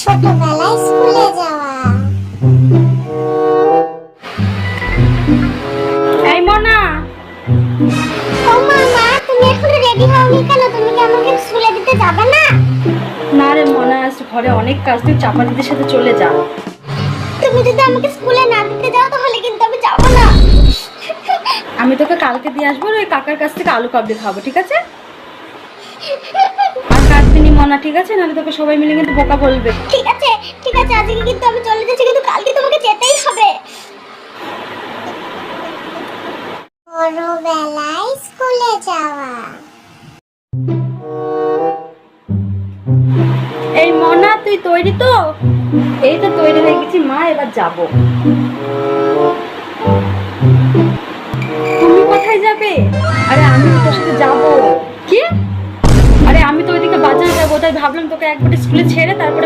ছোটবেলায় স্কুলে যাওয়া। এই মনা, ও মামা, তুমি এখনো রেডি হওনি কেন? তুমি কি আমাকে স্কুলে দিতে যাবে না? না রে মনা, আজ ঘরে অনেক কাজ, তুই চাপা দিদির সাথে চলে যা। তুমি যদি আমাকে স্কুলে না দিতে যাও তাহলে কিন্তু আমি যাব না। আমি তোকে কালকে দিয়ে আসবো, ওই কাকার কাছ থেকে আলু কাবলি খাবো, ঠিক আছে? আর কাটবিনি মনা, ঠিক আছে? নাহলে তোকে সবাই মিলে কিন্তু বোকা বলবে। ঠিক আছে, ঠিক আছে, আজকে কিন্তু আমি চলে যাচ্ছি, কিন্তু কালকে তোমাকে যেতেই হবে। ছোটবেলায় স্কুলে যাওয়া। এই মনা, তুই তৈরি তো? এই তো তৈরি হয়ে গেছি মা, এবার যাব। তুমি কোথায় যাবে? আরে আমি তো তোর সাথে যাবো। কি? আরে আমি তো ওইদিকে বাজারে যাবো, তাই ভাবলাম তোকে একবারে স্কুলে ছেড়ে তারপরে